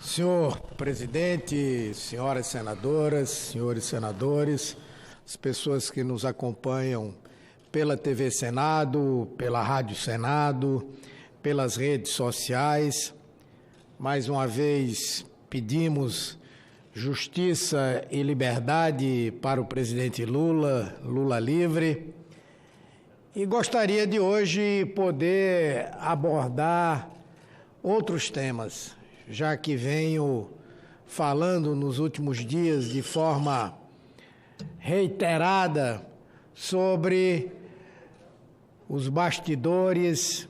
Senhor presidente, senhoras senadoras, senhores senadores, as pessoas que nos acompanham pela TV Senado, pela Rádio Senado, pelas redes sociais, mais uma vez pedimos justiça e liberdade para o presidente Lula, Lula livre, e gostaria de hoje poder abordar outros temas, já que venho falando nos últimos dias de forma reiterada sobre os bastidores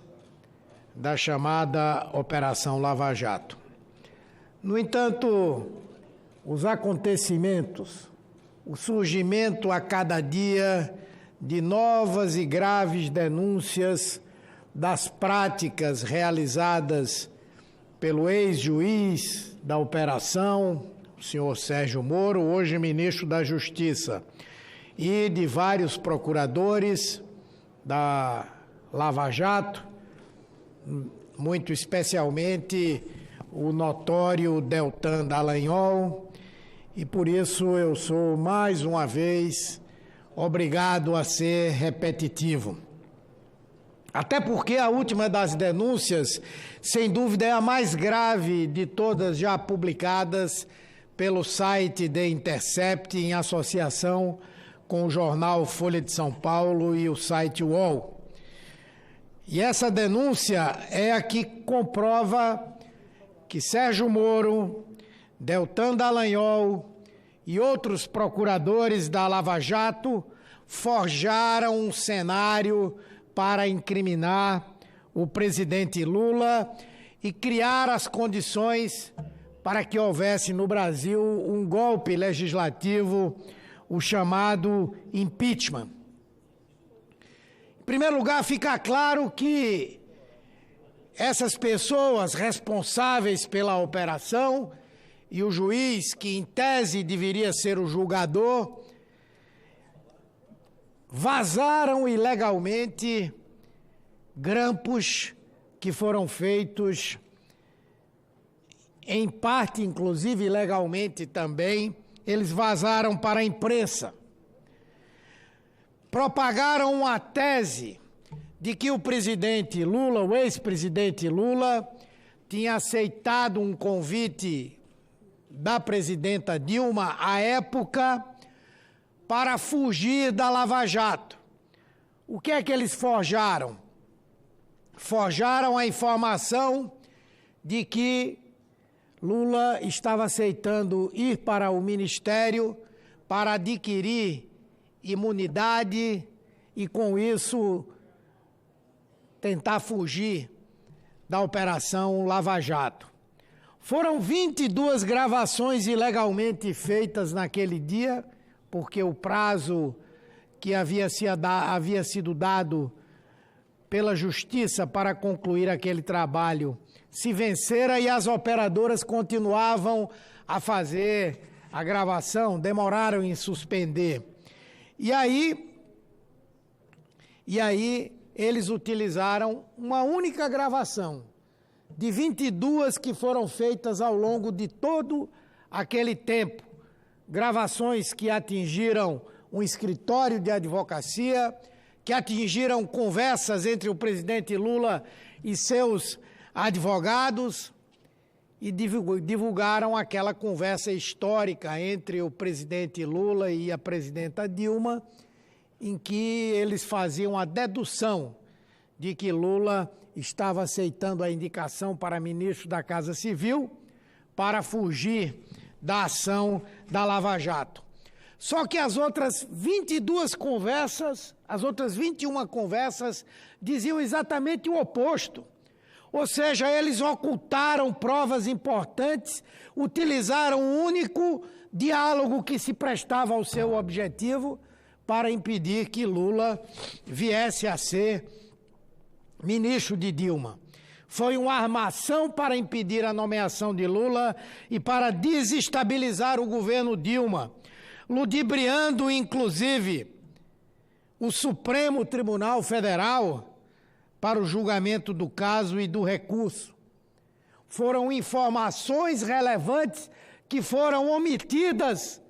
da chamada Operação Lava Jato. No entanto, os acontecimentos, o surgimento a cada dia de novas e graves denúncias das práticas realizadas pelo ex-juiz da operação, o senhor Sérgio Moro, hoje ministro da Justiça, e de vários procuradores da Lava Jato, muito especialmente o notório Deltan Dallagnol, e por isso eu sou, mais uma vez, obrigado a ser repetitivo. Até porque a última das denúncias, sem dúvida, é a mais grave de todas já publicadas pelo site The Intercept, em associação com o jornal Folha de São Paulo e o site UOL. E essa denúncia é a que comprova que Sérgio Moro, Deltan Dallagnol e outros procuradores da Lava Jato forjaram um cenário para incriminar o presidente Lula e criar as condições para que houvesse no Brasil um golpe legislativo, o chamado impeachment. Em primeiro lugar, fica claro que essas pessoas responsáveis pela operação e o juiz, que em tese deveria ser o julgador, vazaram ilegalmente grampos que foram feitos, em parte, inclusive, ilegalmente também, eles vazaram para a imprensa. Propagaram uma tese de que o presidente Lula, o ex-presidente Lula, tinha aceitado um convite da presidenta Dilma, à época, para fugir da Lava Jato. O que é que eles forjaram? Forjaram a informação de que Lula estava aceitando ir para o Ministério para adquirir imunidade e, com isso, tentar fugir da Operação Lava Jato. Foram 22 gravações ilegalmente feitas naquele dia, porque o prazo que havia sido dado pela Justiça para concluir aquele trabalho se vencera e as operadoras continuavam a fazer a gravação, demoraram em suspender. E aí eles utilizaram uma única gravação de 22 que foram feitas ao longo de todo aquele tempo. Gravações que atingiram um escritório de advocacia, que atingiram conversas entre o presidente Lula e seus advogados e divulgaram aquela conversa histórica entre o presidente Lula e a presidenta Dilma, em que eles faziam a dedução de que Lula estava aceitando a indicação para ministro da Casa Civil para fugir da ação da Lava Jato. Só que as outras 22 conversas, as outras 21 conversas diziam exatamente o oposto. Ou seja, eles ocultaram provas importantes, utilizaram um único diálogo que se prestava ao seu objetivo para impedir que Lula viesse a ser ministro de Dilma. Foi uma armação para impedir a nomeação de Lula e para desestabilizar o governo Dilma, ludibriando, inclusive, o Supremo Tribunal Federal para o julgamento do caso e do recurso. foram informações relevantes que foram omitidas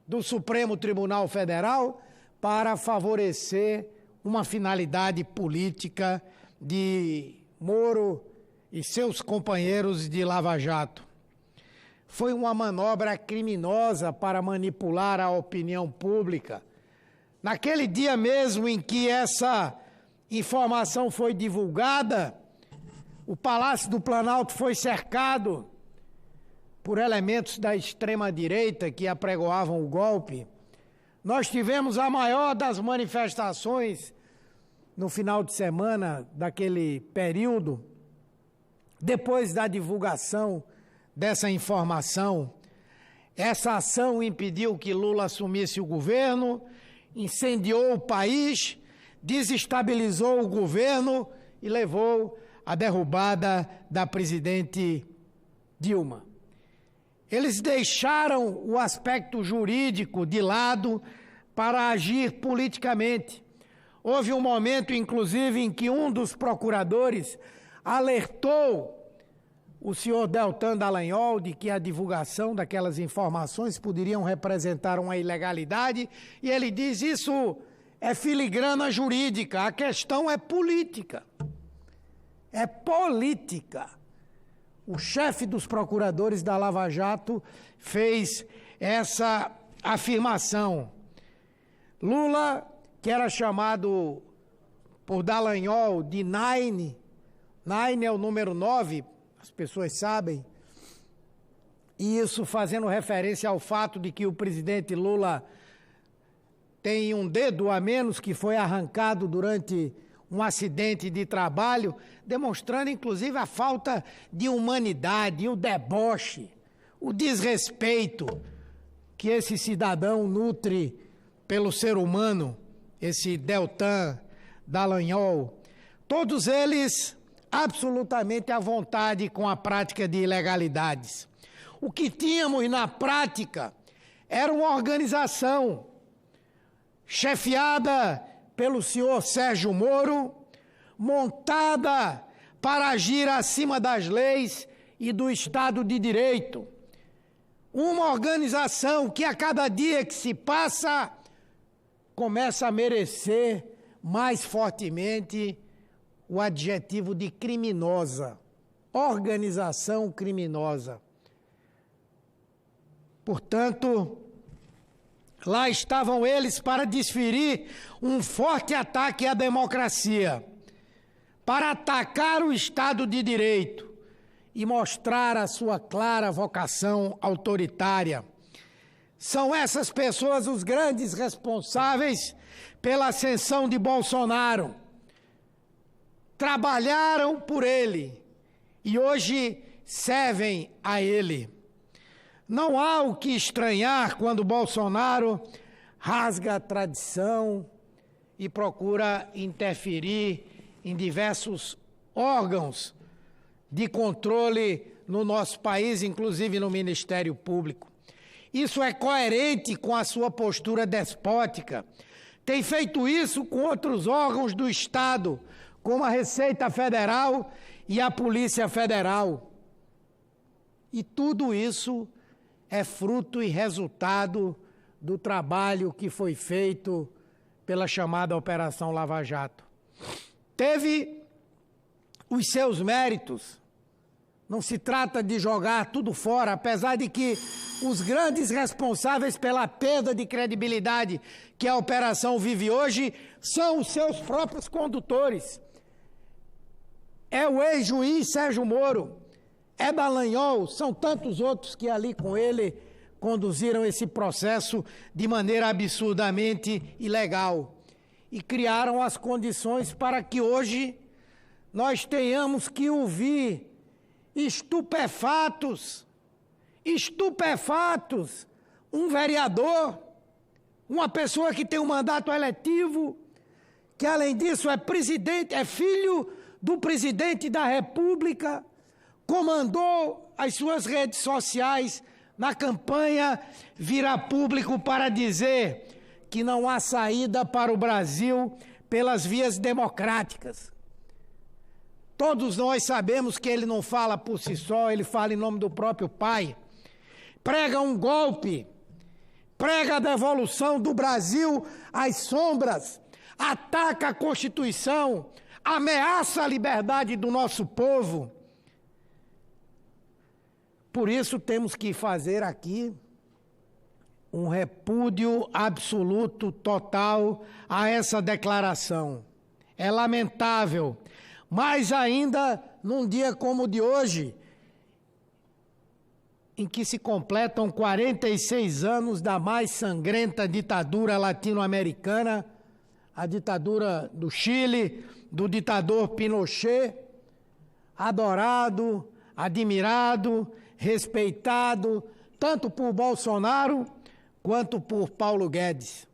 do Supremo Tribunal Federal para favorecer uma finalidade política de Moro e seus companheiros de Lava Jato. Foi uma manobra criminosa para manipular a opinião pública. Naquele dia mesmo em que essa informação foi divulgada, o Palácio do Planalto foi cercado por elementos da extrema-direita que apregoavam o golpe. Nós tivemos a maior das manifestações no final de semana daquele período, depois da divulgação dessa informação. Essa ação impediu que Lula assumisse o governo, incendiou o país, desestabilizou o governo e levou à derrubada da presidente Dilma. Eles deixaram o aspecto jurídico de lado para agir politicamente. Houve um momento, inclusive, em que um dos procuradores alertou o senhor Deltan Dallagnol de que a divulgação daquelas informações poderiam representar uma ilegalidade, e ele diz: isso é filigrana jurídica, a questão é política. É política. O chefe dos procuradores da Lava Jato fez essa afirmação. Lula, que era chamado por Dallagnol de Nine é o número 9, as pessoas sabem, e isso fazendo referência ao fato de que o presidente Lula tem um dedo a menos que foi arrancado durante um acidente de trabalho, demonstrando inclusive a falta de humanidade, o deboche, o desrespeito que esse cidadão nutre pelo ser humano, esse Deltan Dallagnol. Todos eles absolutamente à vontade com a prática de ilegalidades. O que tínhamos na prática era uma organização chefiada pelo senhor Sérgio Moro, montada para agir acima das leis e do Estado de Direito. Uma organização que a cada dia que se passa começa a merecer mais fortemente o adjetivo de criminosa, organização criminosa. Portanto, lá estavam eles para desferir um forte ataque à democracia, para atacar o Estado de Direito e mostrar a sua clara vocação autoritária. São essas pessoas os grandes responsáveis pela ascensão de Bolsonaro. Trabalharam por ele e hoje servem a ele. Não há o que estranhar quando Bolsonaro rasga a tradição e procura interferir em diversos órgãos de controle no nosso país, inclusive no Ministério Público. Isso é coerente com a sua postura despótica. Tem feito isso com outros órgãos do Estado, como a Receita Federal e a Polícia Federal. E tudo isso é fruto e resultado do trabalho que foi feito pela chamada Operação Lava Jato. Teve os seus méritos. Não se trata de jogar tudo fora, apesar de que os grandes responsáveis pela perda de credibilidade que a operação vive hoje são os seus próprios condutores. É o ex-juiz Sérgio Moro, é Dallagnol, são tantos outros que ali com ele conduziram esse processo de maneira absurdamente ilegal e criaram as condições para que hoje nós tenhamos que ouvir estupefatos, um vereador, uma pessoa que tem um mandato eletivo, que além disso é presidente, é filho do presidente da República, comandou as suas redes sociais na campanha, vir a público para dizer que não há saída para o Brasil pelas vias democráticas. Todos nós sabemos que ele não fala por si só, ele fala em nome do próprio Pai. Prega um golpe, prega a devolução do Brasil às sombras, ataca a Constituição, ameaça a liberdade do nosso povo. Por isso temos que fazer aqui um repúdio absoluto, total a essa declaração. É lamentável, mas ainda num dia como o de hoje, em que se completam 46 anos da mais sangrenta ditadura latino-americana, a ditadura do Chile, do ditador Pinochet, adorado, admirado, respeitado, tanto por Bolsonaro quanto por Paulo Guedes.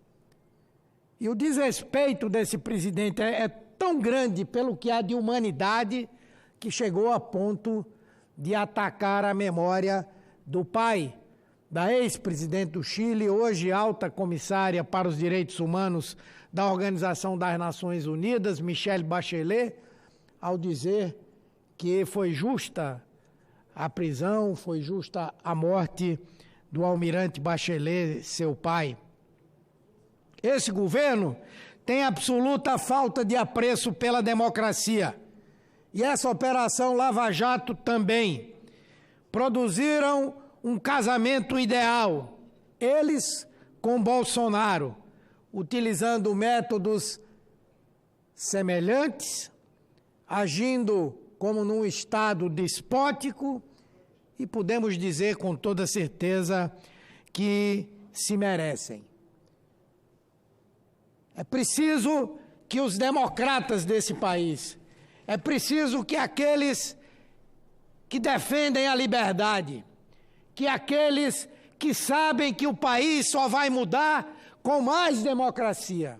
E o desrespeito desse presidente é tão grande pelo que há de humanidade que chegou a ponto de atacar a memória do pai da ex-presidente do Chile, hoje alta comissária para os direitos humanos da Organização das Nações Unidas, Michelle Bachelet, ao dizer que foi justa a prisão, foi justa a morte do almirante Bachelet, seu pai. Esse governo tem absoluta falta de apreço pela democracia. E essa operação Lava Jato também. Produziram um casamento ideal, eles com Bolsonaro, utilizando métodos semelhantes, agindo como num estado despótico, e podemos dizer com toda certeza que se merecem. É preciso que os democratas desse país, é preciso que aqueles que defendem a liberdade, que aqueles que sabem que o país só vai mudar com mais democracia,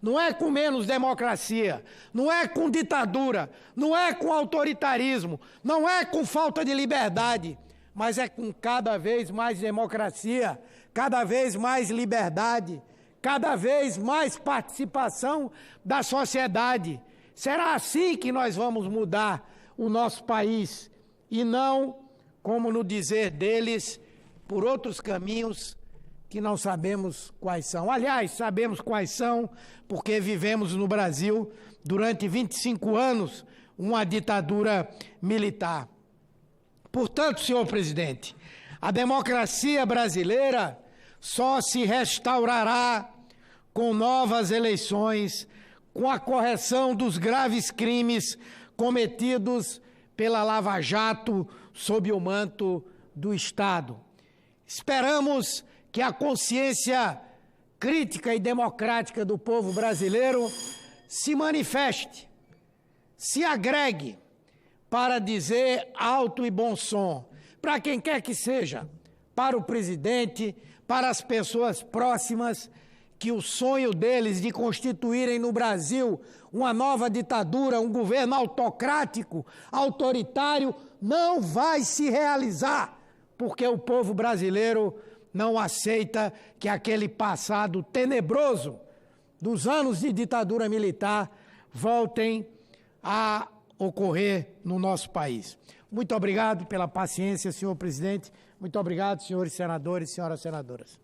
não é com menos democracia, não é com ditadura, não é com autoritarismo, não é com falta de liberdade, mas é com cada vez mais democracia, cada vez mais liberdade, cada vez mais participação da sociedade. Será assim que nós vamos mudar o nosso país, e não, como no dizer deles, por outros caminhos que não sabemos quais são. Aliás, sabemos quais são, porque vivemos no Brasil durante 25 anos uma ditadura militar. Portanto, senhor presidente, a democracia brasileira só se restaurará com novas eleições, com a correção dos graves crimes cometidos pela Lava Jato sob o manto do Estado. Esperamos que a consciência crítica e democrática do povo brasileiro se manifeste, se agregue para dizer alto e bom som, para quem quer que seja, para o presidente, para as pessoas próximas, que o sonho deles de constituírem no Brasil uma nova ditadura, um governo autocrático, autoritário, não vai se realizar, porque o povo brasileiro não aceita que aquele passado tenebroso dos anos de ditadura militar voltem a ocorrer no nosso país. Muito obrigado pela paciência, senhor presidente. Muito obrigado, senhores senadores e senhoras senadoras.